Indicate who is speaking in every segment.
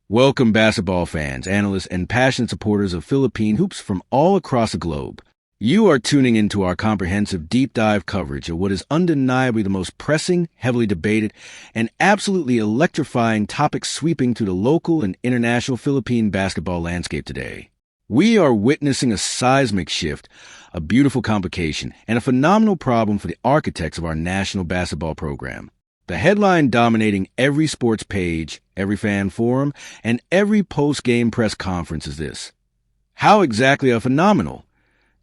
Speaker 1: Welcome, basketball fans, analysts, and passionate supporters of Philippine hoops from all across the globe. You are tuning into our comprehensive deep dive coverage of what is undeniably the most pressing, heavily debated, and absolutely electrifying topic sweeping through the local and international Philippine basketball landscape today. We are witnessing a seismic shift, a beautiful complication, and a phenomenal problem for the architects of our national basketball program. The headline dominating every sports page, every fan forum, and every post-game press conference is this: how exactly a phenomenal,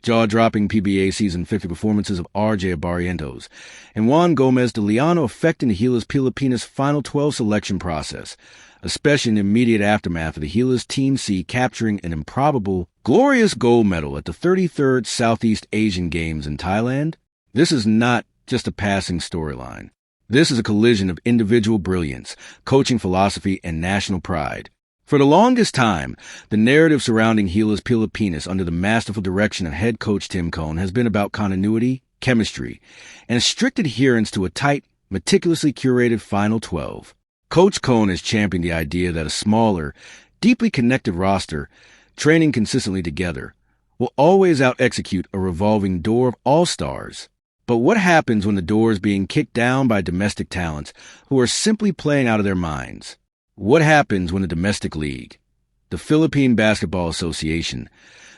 Speaker 1: jaw-dropping PBA Season 50 performances of RJ Abarrientos and Juan Gomez de Liano affecting the Gilas Pilipinas Final 12 selection process, especially in the immediate aftermath of the Gilas Team C capturing an improbable, glorious gold medal at the 33rd Southeast Asian Games in Thailand. This is not just a passing storyline. This is a collision of individual brilliance, coaching philosophy, and national pride. For the longest time, the narrative surrounding Gilas Pilipinas under the masterful direction of head coach Tim Cone has been about continuity, chemistry, and strict adherence to a tight, meticulously curated Final 12. Coach Cone has championed the idea that a smaller, deeply connected roster, training consistently together, will always out-execute a revolving door of all-stars. But what happens when the door is being kicked down by domestic talents who are simply playing out of their minds? What happens when the domestic league, the Philippine Basketball Association,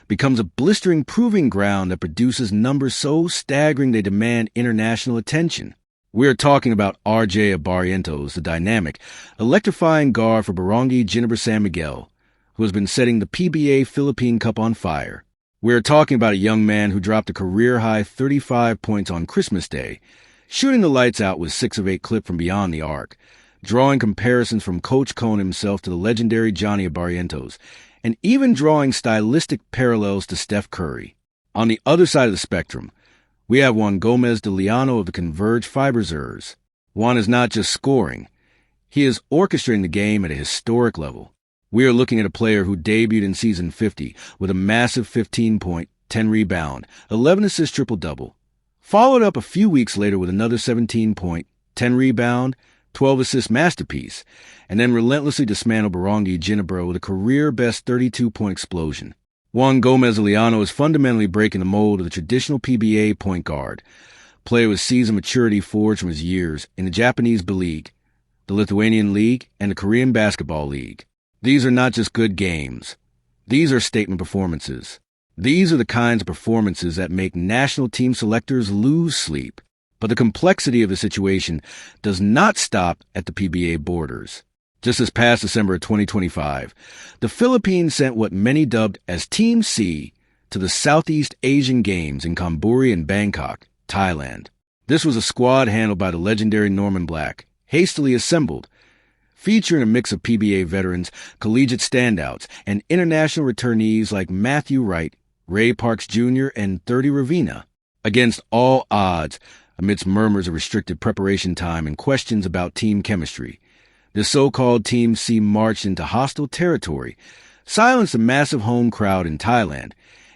Speaker 1: becomes a blistering proving ground that produces numbers so staggering they demand international attention? We are talking about RJ Abarrientos, the dynamic, electrifying guard for Barangay Ginebra San Miguel, who has been setting the PBA Philippine Cup on fire. We are talking about a young man who dropped a career-high 35 points on Christmas Day, shooting the lights out with 6 of 8 clip from beyond the arc, drawing comparisons from Coach Cone himself to the legendary Johnny Abarrientos, and even drawing stylistic parallels to Steph Curry. On the other side of the spectrum, we have Juan Gomez de Liano of the Converge Fiberzers. Juan is not just scoring. He is orchestrating the game at a historic level. We are looking at a player who debuted in Season 50 with a massive 15-point, 10-rebound, 11-assist triple-double, followed up a few weeks later with another 17-point, 10-rebound, 12-assist masterpiece, and then relentlessly dismantled Barangay Ginebra with a career-best 32-point explosion. Juan Gomez de Liano is fundamentally breaking the mold of the traditional PBA point guard, player with seasoned maturity forged from his years in the Japanese B-League, the Lithuanian League, and the Korean Basketball League. These are not just good games. These are statement performances. These are the kinds of performances that make national team selectors lose sleep. But the complexity of the situation does not stop at the PBA borders. Just this past December of 2025, the Philippines sent what many dubbed as Team C to the Southeast Asian Games in Chonburi and Bangkok, Thailand. This was a squad handled by the legendary Norman Black, hastily assembled, featuring a mix of PBA veterans, collegiate standouts, and international returnees like Matthew Wright, Ray Parks Jr., and 30 Ravina. Against all odds, amidst murmurs of restricted preparation time and questions about team chemistry, the so-called Team C marched into hostile territory, silenced a massive home crowd in Thailand,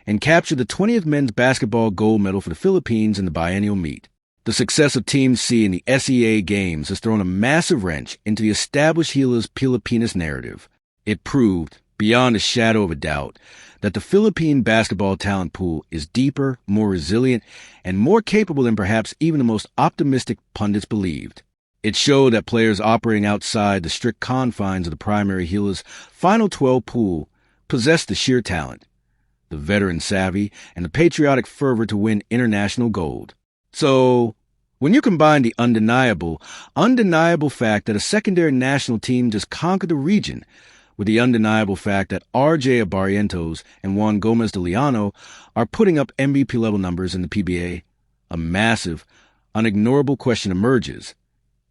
Speaker 1: and captured the 20th men's basketball gold medal for the Philippines in the biennial meet. The success of Team C in the SEA Games has thrown a massive wrench into the established Gilas Pilipinas narrative. It proved, beyond a shadow of a doubt, that the Philippine basketball talent pool is deeper, more resilient, and more capable than perhaps even the most optimistic pundits believed. It showed that players operating outside the strict confines of the primary Gilas Final 12 pool possessed the sheer talent, the veteran savvy, and the patriotic fervor to win international gold. So, when you combine the undeniable fact that a secondary national team just conquered the region with the undeniable fact that RJ Abarrientos and Juan Gomez de Liano are putting up MVP-level numbers in the PBA, a massive, unignorable question emerges.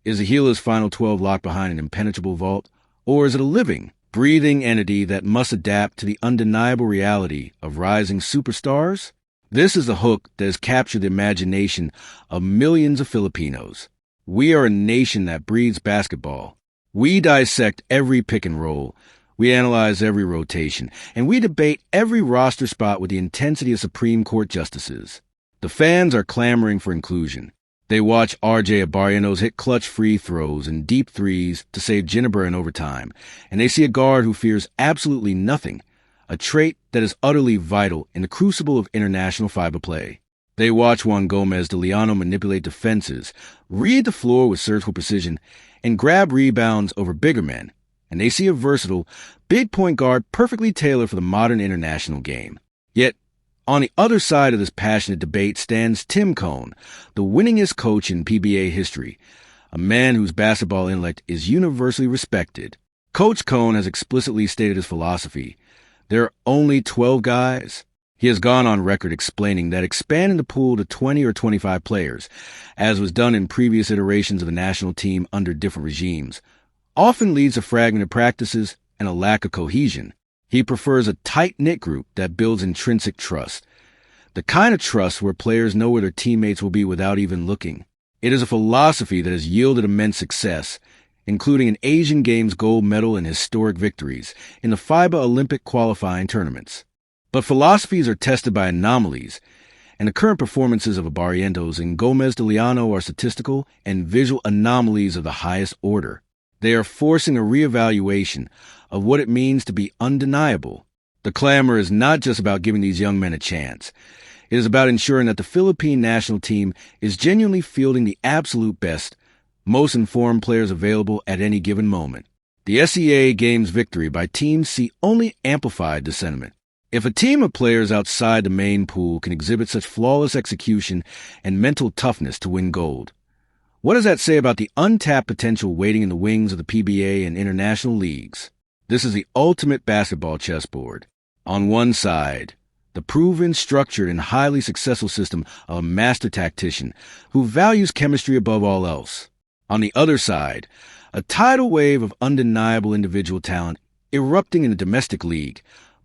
Speaker 1: Is the Gilas Final 12 locked behind an impenetrable vault, or is it a living, breathing entity that must adapt to the undeniable reality of rising superstars? This is the hook that has captured the imagination of millions of Filipinos. We are a nation that breeds basketball. We dissect every pick and roll. We analyze every rotation, and we debate every roster spot with the intensity of Supreme Court justices. The fans are clamoring for inclusion. They watch RJ Abarrientos hit clutch free throws and deep threes to save Ginebra in overtime, and they see a guard who fears absolutely nothing, a trait that is utterly vital in the crucible of international FIBA play. They watch Juan Gomez de Liano manipulate defenses, read the floor with surgical precision, and grab rebounds over bigger men, and they see a versatile, big point guard perfectly tailored for the modern international game. Yet, on the other side of this passionate debate stands Tim Cone, the winningest coach in PBA history, a man whose basketball intellect is universally respected. Coach Cone has explicitly stated his philosophy: there are only 12 guys. He has gone on record explaining that expanding the pool to 20 or 25 players, as was done in previous iterations of the national team under different regimes, often leads to fragmented practices and a lack of cohesion. He prefers a tight-knit group that builds intrinsic trust, the kind of trust where players know where their teammates will be without even looking. It is a philosophy that has yielded immense success, including an Asian Games gold medal and historic victories in the FIBA Olympic qualifying tournaments. But philosophies are tested by anomalies, and the current performances of Abarrientos and Gomez de Liano are statistical and visual anomalies of the highest order. They are forcing a reevaluation of what it means to be undeniable. The clamor is not just about giving these young men a chance. It is about ensuring that the Philippine national team is genuinely fielding the absolute best, most informed players available at any given moment. The SEA Games victory by Team C only amplified the sentiment. If a team of players outside the main pool can exhibit such flawless execution and mental toughness to win gold, what does that say about the untapped potential waiting in the wings of the PBA and international leagues? This is the ultimate basketball chessboard. On one side, the proven, structured, and highly successful system of a master tactician who values chemistry above all else. On the other side, a tidal wave of undeniable individual talent erupting in the domestic league,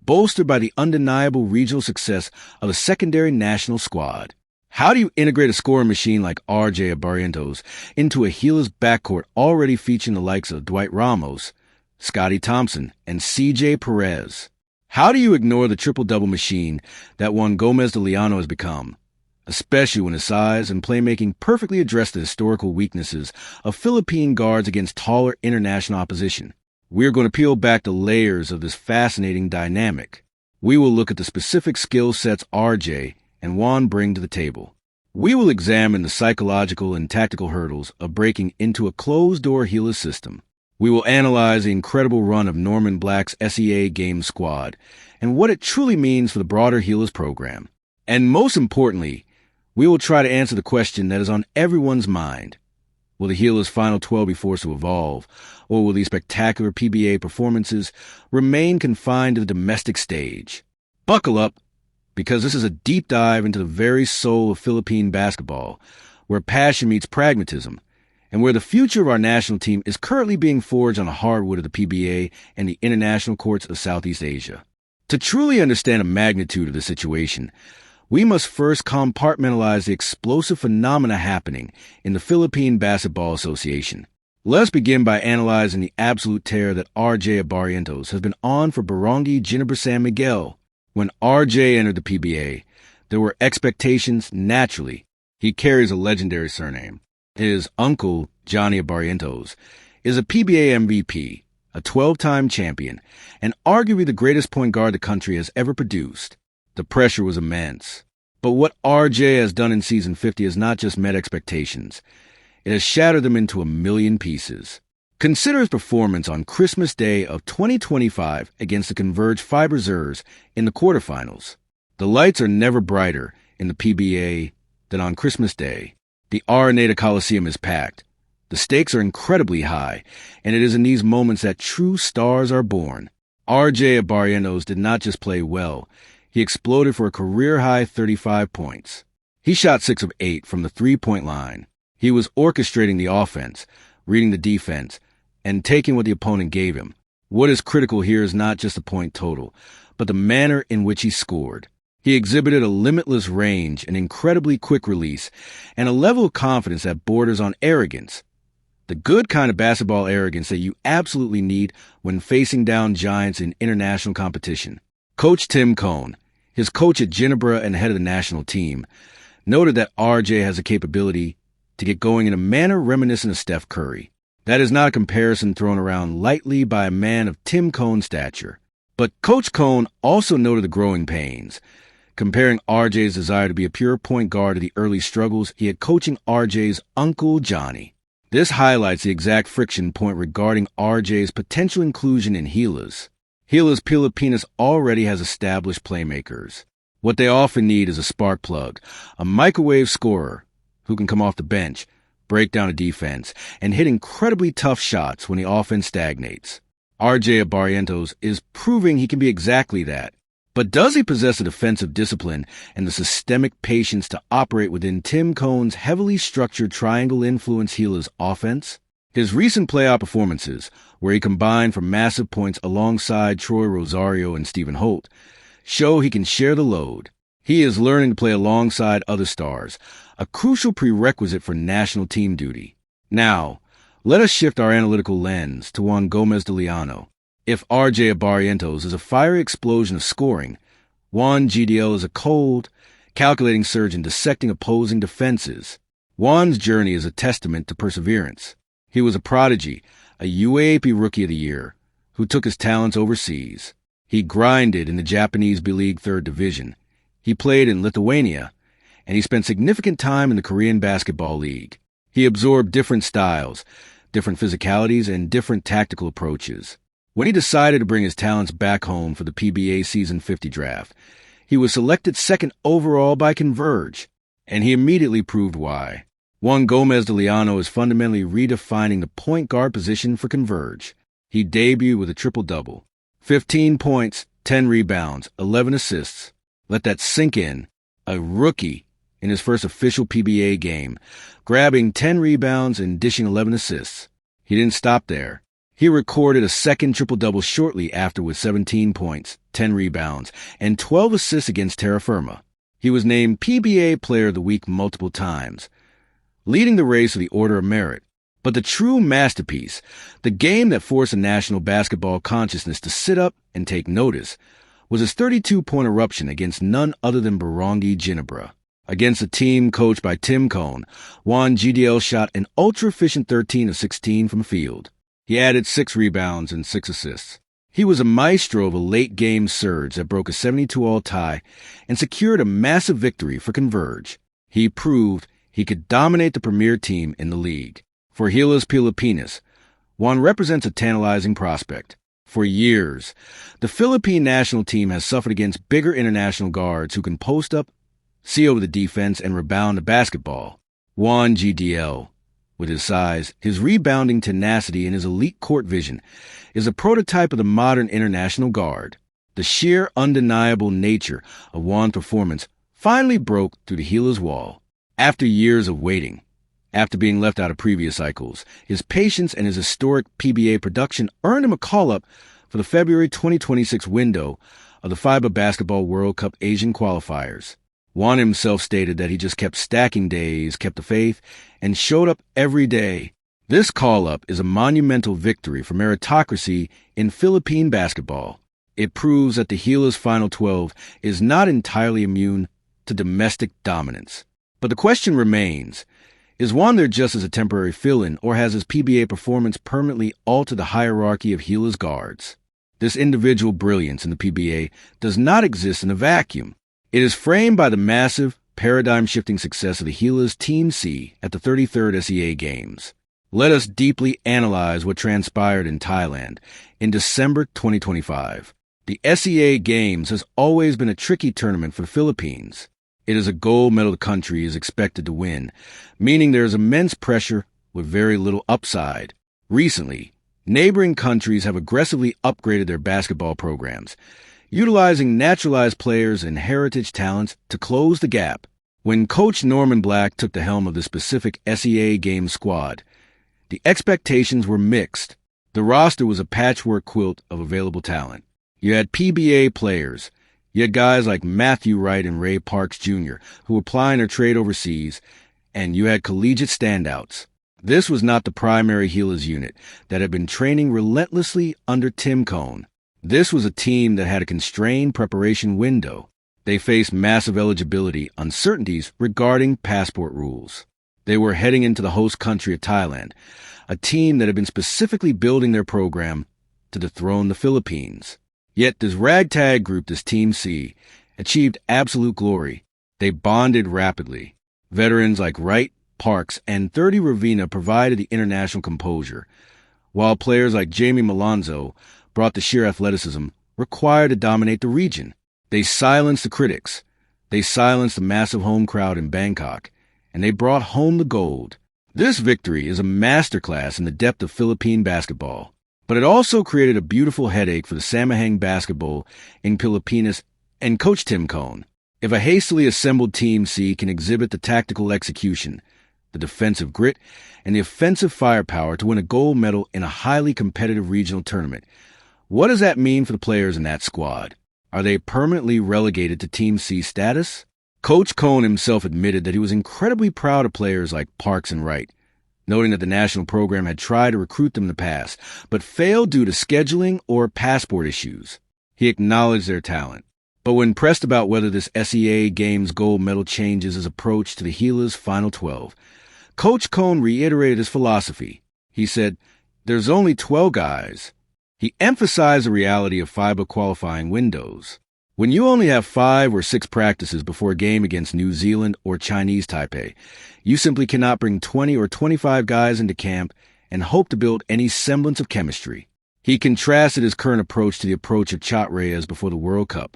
Speaker 1: bolstered by the undeniable regional success of a secondary national squad. How do you integrate a scoring machine like RJ Abarrientos into a Gilas backcourt already featuring the likes of Dwight Ramos, Scotty Thompson, and CJ Perez? How do you ignore the triple-double machine that Juan Gomez de Liano has become, especially when his size and playmaking perfectly address the historical weaknesses of Philippine guards against taller international opposition? We're going to peel back the layers of this fascinating dynamic. We will look at the specific skill sets RJ and Juan bring to the table. We will examine the psychological and tactical hurdles of breaking into a closed-door Gilas system. We will analyze the incredible run of Norman Black's SEA Games squad and what it truly means for the broader Gilas program. And most importantly, we will try to answer the question that is on everyone's mind. Will the Gilas Final 12 be forced to evolve, or will these spectacular PBA performances remain confined to the domestic stage? Buckle up, because this is a deep dive into the very soul of Philippine basketball, where passion meets pragmatism, and where the future of our national team is currently being forged on the hardwood of the PBA and the international courts of Southeast Asia. To truly understand the magnitude of the situation, we must first compartmentalize the explosive phenomena happening in the Philippine Basketball Association. Let's begin by analyzing the absolute tear that RJ Abarrientos has been on for Barangay Ginebra San Miguel. When RJ entered the PBA, there were expectations naturally. He carries a legendary surname. His uncle, Johnny Abarrientos, is a PBA MVP, a 12-time champion, and arguably the greatest point guard the country has ever produced. The pressure was immense. But what RJ has done in Season 50 has not just met expectations. It has shattered them into a million pieces. Consider his performance on Christmas Day of 2025 against the Converge Fibers in the quarterfinals. The lights are never brighter in the PBA than on Christmas Day. The Araneta Coliseum is packed. The stakes are incredibly high, and it is in these moments that true stars are born. RJ Abarrientos did not just play well. He exploded for a career-high 35 points. He shot 6 of 8 from the three-point line. He was orchestrating the offense, reading the defense, and taking what the opponent gave him. What is critical here is not just the point total, but the manner in which he scored. He exhibited a limitless range, an incredibly quick release, and a level of confidence that borders on arrogance. The good kind of basketball arrogance that you absolutely need when facing down giants in international competition. Coach Tim Cone, his coach at Ginebra and head of the national team, noted that RJ has the capability to get going in a manner reminiscent of Steph Curry. That is not a comparison thrown around lightly by a man of Tim Cone's stature. But Coach Cone also noted the growing pains. Comparing RJ's desire to be a pure point guard to the early struggles he had coaching RJ's Uncle Johnny. This highlights the exact friction point regarding RJ's potential inclusion in Gilas. Gilas Pilipinas already has established playmakers. What they often need is a spark plug, a microwave scorer who can come off the bench, break down a defense, and hit incredibly tough shots when the offense stagnates. RJ Abarrientos is proving he can be exactly that. But does he possess the defensive discipline and the systemic patience to operate within Tim Cone's heavily structured triangle-influenced Gilas offense? His recent playoff performances, where he combined for massive points alongside Troy Rosario and Stephen Holt, show he can share the load. He is learning to play alongside other stars, a crucial prerequisite for national team duty. Now, let us shift our analytical lens to Juan Gomez de Liano. If RJ Abarrientos is a fiery explosion of scoring, Juan GDL is a cold, calculating surge in dissecting opposing defenses. Juan's journey is a testament to perseverance. He was a prodigy, a UAAP Rookie of the Year, who took his talents overseas. He grinded in the Japanese B-League 3rd Division. He played in Lithuania, and he spent significant time in the Korean Basketball League. He absorbed different styles, different physicalities, and different tactical approaches. When he decided to bring his talents back home for the PBA Season 50 draft, he was selected second overall by Converge, and he immediately proved why. Juan Gomez de Liano is fundamentally redefining the point guard position for Converge. He debuted with a triple-double. 15 points, 10 rebounds, 11 assists. Let that sink in. A rookie in his first official PBA game, grabbing 10 rebounds and dishing 11 assists. He didn't stop there. He recorded a second triple-double shortly after with 17 points, 10 rebounds, and 12 assists against Terra Firma. He was named PBA Player of the Week multiple times, leading the race for the Order of Merit. But the true masterpiece, the game that forced the national basketball consciousness to sit up and take notice, was his 32-point eruption against none other than Barangi Ginebra. Against a team coached by Tim Cone, Juan GDL shot an ultra-efficient 13 of 16 from the field. He added 6 rebounds and 6 assists. He was a maestro of a late-game surge that broke a 72-all tie and secured a massive victory for Converge. He proved he could dominate the premier team in the league. For Gilas Pilipinas, Juan represents a tantalizing prospect. For years, the Philippine national team has suffered against bigger international guards who can post up, see over the defense, and rebound the basketball. Juan GDL, with his size, his rebounding tenacity, and his elite court vision, is a prototype of the modern international guard. The sheer, undeniable nature of Juan's performance finally broke through the Gilas wall. After years of waiting, after being left out of previous cycles, his patience and his historic PBA production earned him a call-up for the February 2026 window of the FIBA Basketball World Cup Asian qualifiers. Juan himself stated that he just kept stacking days, kept the faith, and showed up every day. This call-up is a monumental victory for meritocracy in Philippine basketball. It proves that the Gilas Final 12 is not entirely immune to domestic dominance. But the question remains, is Juan there just as a temporary fill-in, or has his PBA performance permanently altered the hierarchy of Gilas guards? This individual brilliance in the PBA does not exist in a vacuum. It is framed by the massive, paradigm-shifting success of the Gilas Team C at the 33rd SEA Games. Let us deeply analyze what transpired in Thailand in December 2025. The SEA Games has always been a tricky tournament for the Philippines. It is a gold medal the country is expected to win, meaning there is immense pressure with very little upside. Recently, neighboring countries have aggressively upgraded their basketball programs, utilizing naturalized players and heritage talents to close the gap. When Coach Norman Black took the helm of the specific SEA Games squad, the expectations were mixed. The roster was a patchwork quilt of available talent. You had PBA players. You had guys like Matthew Wright and Ray Parks Jr., who were plying their trade overseas, and you had collegiate standouts. This was not the primary Gilas unit that had been training relentlessly under Tim Cone. This was a team that had a constrained preparation window. They faced massive eligibility uncertainties regarding passport rules. They were heading into the host country of Thailand, a team that had been specifically building their program to dethrone the Philippines. Yet this ragtag group, this Team C, achieved absolute glory. They bonded rapidly. Veterans like Wright, Parks, and 30 Ravina provided the international composure, while players like Jamie Malonzo brought the sheer athleticism required to dominate the region. They silenced the critics. They silenced the massive home crowd in Bangkok, and they brought home the gold. This victory is a masterclass in the depth of Philippine basketball, but it also created a beautiful headache for the Samahang basketball in Pilipinas and Coach Tim Cone. If a hastily assembled Team C can exhibit the tactical execution, the defensive grit, and the offensive firepower to win a gold medal in a highly competitive regional tournament, what does that mean for the players in that squad? Are they permanently relegated to Team C status? Coach Cone himself admitted that he was incredibly proud of players like Parks and Wright, noting that the national program had tried to recruit them in the past, but failed due to scheduling or passport issues. He acknowledged their talent. But when pressed about whether this SEA Games gold medal changes his approach to the Gilas Final 12, Coach Cone reiterated his philosophy. He said, "There's only 12 guys." He emphasized the reality of FIBA qualifying windows. When you only have 5 or 6 practices before a game against New Zealand or Chinese Taipei, you simply cannot bring 20 or 25 guys into camp and hope to build any semblance of chemistry. He contrasted his current approach to the approach of Chat Reyes before the World Cup,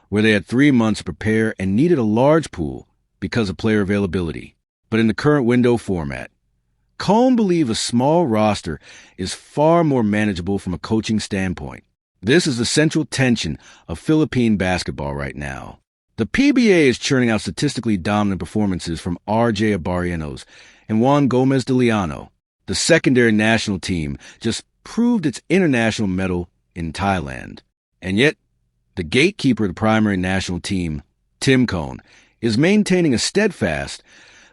Speaker 1: where they had 3 months to prepare and needed a large pool because of player availability. But in the current window format, Cone believed a small roster is far more manageable from a coaching standpoint. This is the central tension of Philippine basketball right now. The PBA is churning out statistically dominant performances from RJ Abarrientos and Juan Gomez de Liano. The secondary national team just proved its international mettle in Thailand. And yet, the gatekeeper of the primary national team, Tim Cone, is maintaining a steadfast,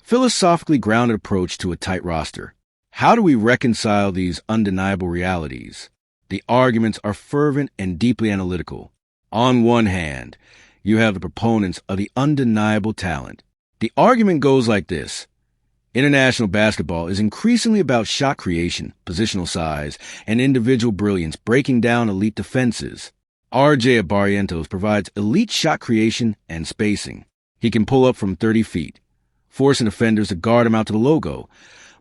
Speaker 1: philosophically grounded approach to a tight roster. How do we reconcile these undeniable realities? The arguments are fervent and deeply analytical. On one hand, you have the proponents of the undeniable talent. The argument goes like this. International basketball is increasingly about shot creation, positional size, and individual brilliance breaking down elite defenses. RJ Abarrientos provides elite shot creation and spacing. He can pull up from 30 feet, forcing defenders to guard him out to the logo,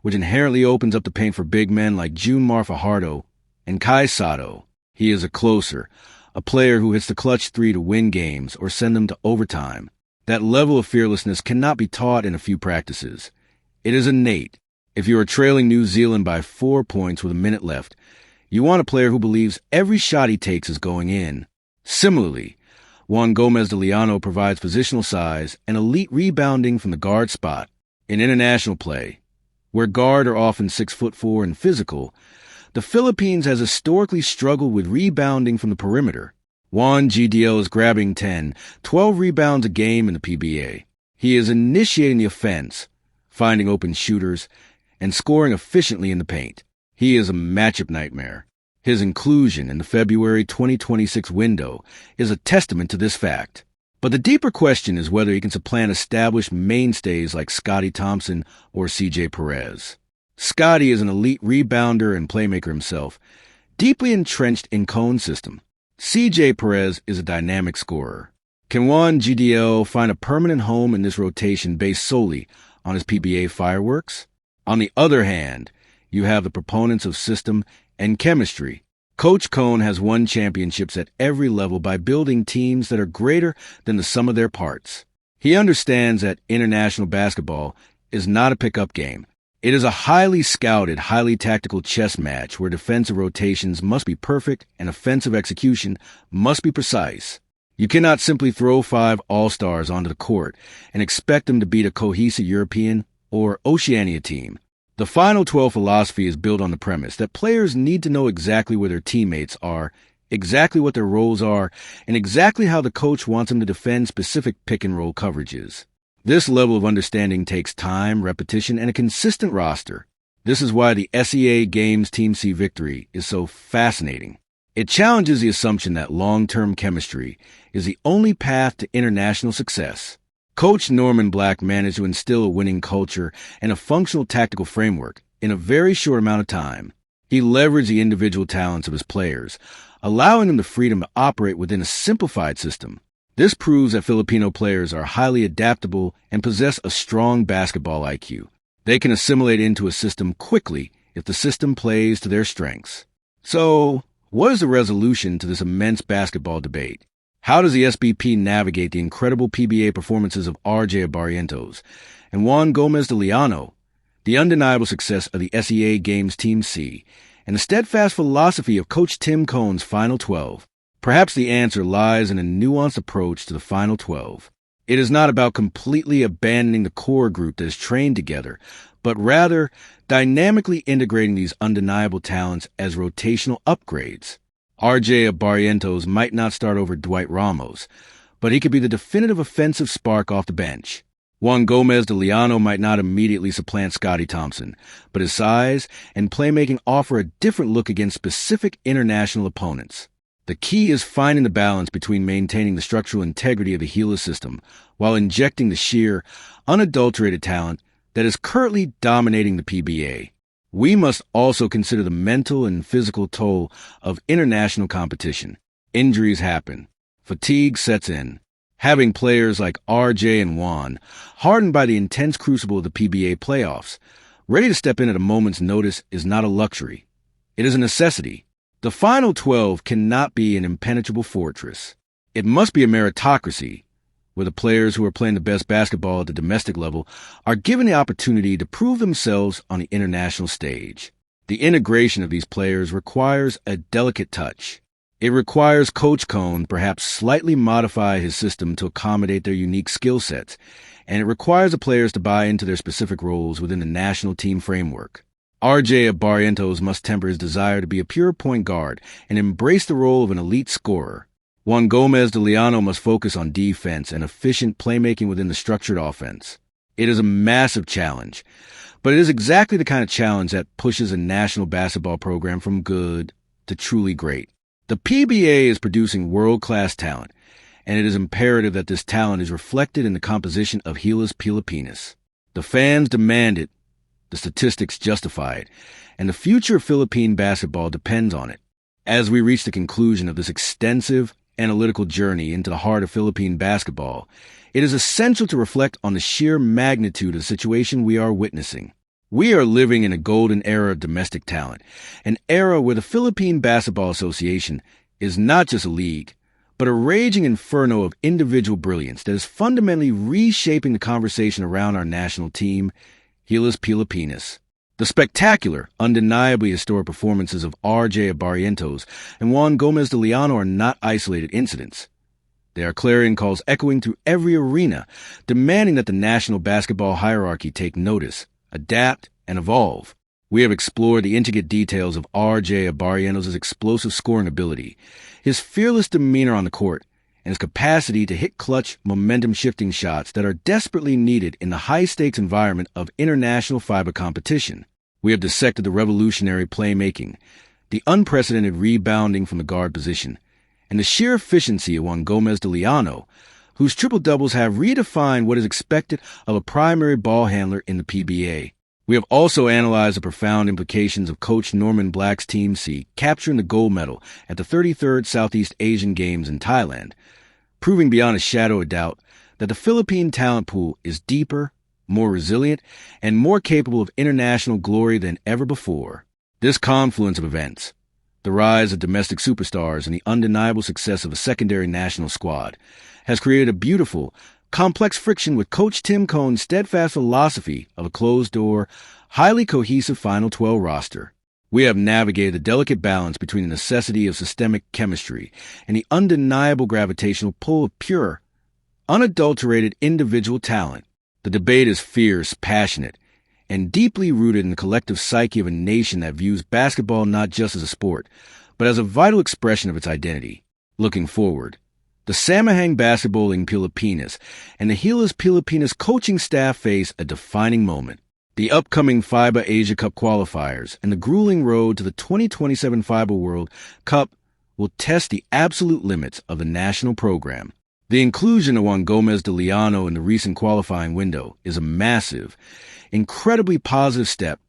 Speaker 1: which inherently opens up the paint for big men like Junmar Fajardo and Kai Sato. He is a closer, a player who hits the clutch 3 to win games or send them to overtime. That level of fearlessness cannot be taught in a few practices. It is innate. If you are trailing New Zealand by 4 points with a minute left, you want a player who believes every shot he takes is going in. Similarly, Juan Gomez de Liano provides positional size and elite rebounding from the guard spot. In international play, where guard are often 6'4" and physical, the Philippines has historically struggled with rebounding from the perimeter. Juan GDL is grabbing 10, 12 rebounds a game in the PBA. He is initiating the offense, finding open shooters, and scoring efficiently in the paint. He is a matchup nightmare. His inclusion in the February 2026 window is a testament to this fact. But the deeper question is whether he can supplant established mainstays like Scotty Thompson or CJ Perez. Scotty is an elite rebounder and playmaker himself, deeply entrenched in Cone's system. CJ Perez is a dynamic scorer. Can Juan GDL find a permanent home in this rotation based solely on his PBA fireworks? On the other hand, you have the proponents of system and chemistry. Coach Cone has won championships at every level by building teams that are greater than the sum of their parts. He understands that international basketball is not a pickup game. It is a highly scouted, highly tactical chess match where defensive rotations must be perfect and offensive execution must be precise. You cannot simply throw 5 all-stars onto the court and expect them to beat a cohesive European or Oceania team. The Final 12 philosophy is built on the premise that players need to know exactly where their teammates are, exactly what their roles are, and exactly how the coach wants them to defend specific pick-and-roll coverages. This level of understanding takes time, repetition, and a consistent roster. This is why the SEA Games Team C victory is so fascinating. It challenges the assumption that long-term chemistry is the only path to international success. Coach Norman Black managed to instill a winning culture and a functional tactical framework in a very short amount of time. He leveraged the individual talents of his players, allowing them the freedom to operate within a simplified system. This proves that Filipino players are highly adaptable and possess a strong basketball IQ. They can assimilate into a system quickly if the system plays to their strengths. So, what is the resolution to this immense basketball debate? How does the SBP navigate the incredible PBA performances of RJ Abarrientos and Juan Gomez de Liano, the undeniable success of the SEA Games Team C, and the steadfast philosophy of Coach Tim Cohn's Final 12? Perhaps the answer lies in a nuanced approach to the Final 12. It is not about completely abandoning the core group that is trained together, but rather dynamically integrating these undeniable talents as rotational upgrades. RJ Abarrientos might not start over Dwight Ramos, but he could be the definitive offensive spark off the bench. Juan Gomez de Liano might not immediately supplant Scottie Thompson, but his size and playmaking offer a different look against specific international opponents. The key is finding the balance between maintaining the structural integrity of the Gilas system while injecting the sheer, unadulterated talent that is currently dominating the PBA. We must also consider the mental and physical toll of international competition. Injuries happen. Fatigue sets in. Having players like RJ and Juan, hardened by the intense crucible of the PBA playoffs, ready to step in at a moment's notice is not a luxury. It is a necessity. The Final 12 cannot be an impenetrable fortress. It must be a meritocracy, where the players who are playing the best basketball at the domestic level are given the opportunity to prove themselves on the international stage. The integration of these players requires a delicate touch. It requires Coach Cohn perhaps slightly modify his system to accommodate their unique skill sets, and it requires the players to buy into their specific roles within the national team framework. RJ Abarrientos must temper his desire to be a pure point guard and embrace the role of an elite scorer. Juan Gomez de Liano must focus on defense and efficient playmaking within the structured offense. It is a massive challenge, but it is exactly the kind of challenge that pushes a national basketball program from good to truly great. The PBA is producing world-class talent, and it is imperative that this talent is reflected in the composition of Gilas Pilipinas. The fans demand it. The statistics justify it, and the future of Philippine basketball depends on it. As we reach the conclusion of this extensive, analytical journey into the heart of Philippine basketball, it is essential to reflect on the sheer magnitude of the situation we are witnessing. We are living in a golden era of domestic talent, an era where the Philippine Basketball Association is not just a league, but a raging inferno of individual brilliance that is fundamentally reshaping the conversation around our national team, Gilas Pilipinas. The spectacular, undeniably historic performances of RJ Abarrientos and Juan Gomez de Liano are not isolated incidents. They are clarion calls echoing through every arena, demanding that the national basketball hierarchy take notice, adapt, and evolve. We have explored the intricate details of RJ Abarrientos' explosive scoring ability, his fearless demeanor on the court, and his capacity to hit clutch, momentum-shifting shots that are desperately needed in the high-stakes environment of international FIBA competition. We have dissected the revolutionary playmaking, the unprecedented rebounding from the guard position, and the sheer efficiency of Juan Gomez de Liano, whose triple-doubles have redefined what is expected of a primary ball handler in the PBA. We have also analyzed the profound implications of Coach Norman Black's Team C capturing the gold medal at the 33rd Southeast Asian Games in Thailand, proving beyond a shadow of doubt that the Philippine talent pool is deeper, more resilient, and more capable of international glory than ever before. This confluence of events, the rise of domestic superstars and the undeniable success of a secondary national squad, has created a beautiful, complex friction with Coach Tim Cohn's steadfast philosophy of a closed-door, highly cohesive Final 12 roster. We have navigated the delicate balance between the necessity of systemic chemistry and the undeniable gravitational pull of pure, unadulterated individual talent. The debate is fierce, passionate, and deeply rooted in the collective psyche of a nation that views basketball not just as a sport, but as a vital expression of its identity. Looking forward, the Samahang Basketballing Pilipinas and the Gilas Pilipinas coaching staff face a defining moment. The upcoming FIBA Asia Cup qualifiers and the grueling road to the 2027 FIBA World Cup will test the absolute limits of the national program. The inclusion of Juan Gomez de Liano in the recent qualifying window is a massive, incredibly positive step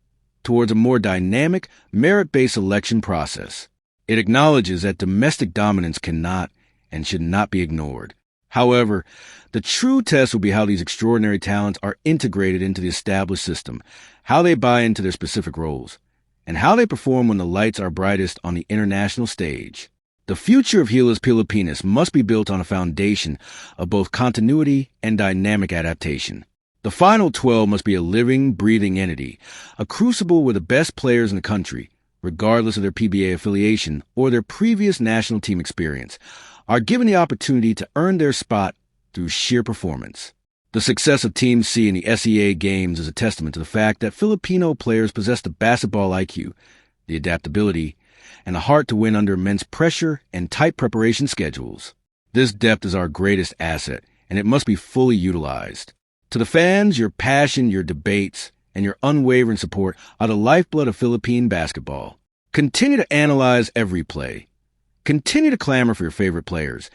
Speaker 1: towards a more dynamic, merit-based selection process. It acknowledges that domestic dominance cannot and should not be ignored. However, the true test will be how these extraordinary talents are integrated into the established system, how they buy into their specific roles, and how they perform when the lights are brightest on the international stage. The future of Gilas Pilipinas must be built on a foundation of both continuity and dynamic adaptation. The final 12 must be a living, breathing entity, a crucible where the best players in the country, regardless of their PBA affiliation or their previous national team experience, are given the opportunity to earn their spot through sheer performance. The success of Team C in the SEA Games is a testament to the fact that Filipino players possess the basketball IQ, the adaptability, and the heart to win under immense pressure and tight preparation schedules. This depth is our greatest asset, and it must be fully utilized. To the fans, your passion, your debates, and your unwavering support are the lifeblood of Philippine basketball. Continue to analyze every play. Continue to clamor for your favorite players,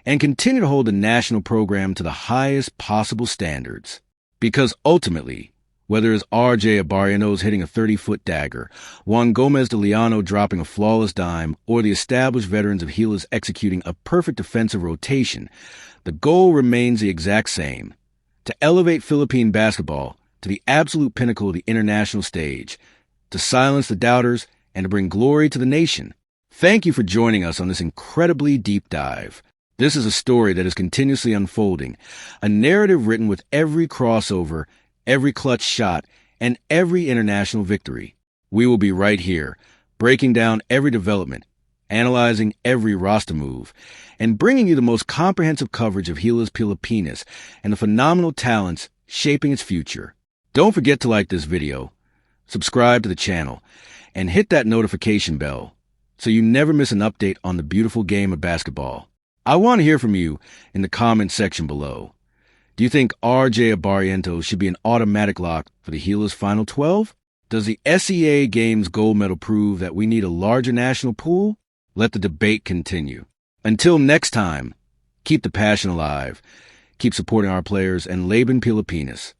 Speaker 1: and continue to hold the national program to the highest possible standards. Because ultimately, whether it's RJ Abarrientos hitting a 30-foot dagger, Juan Gomez de Liano dropping a flawless dime, or the established veterans of Gilas executing a perfect defensive rotation, the goal remains the exact same: to elevate Philippine basketball to the absolute pinnacle of the international stage, to silence the doubters, and to bring glory to the nation. Thank you for joining us on this incredibly deep dive. This is a story that is continuously unfolding, a narrative written with every crossover, every clutch shot, and every international victory. We will be right here, breaking down every development, analyzing every roster move, and bringing you the most comprehensive coverage of Gilas Pilipinas and the phenomenal talents shaping its future. Don't forget to like this video, subscribe to the channel, and hit that notification bell so you never miss an update on the beautiful game of basketball. I want to hear from you in the comment section below. Do you think RJ Abarrientos should be an automatic lock for the Gilas Final 12? Does the SEA Games gold medal prove that we need a larger national pool? Let the debate continue. Until next time, keep the passion alive, keep supporting our players, and Laban Pilipinas.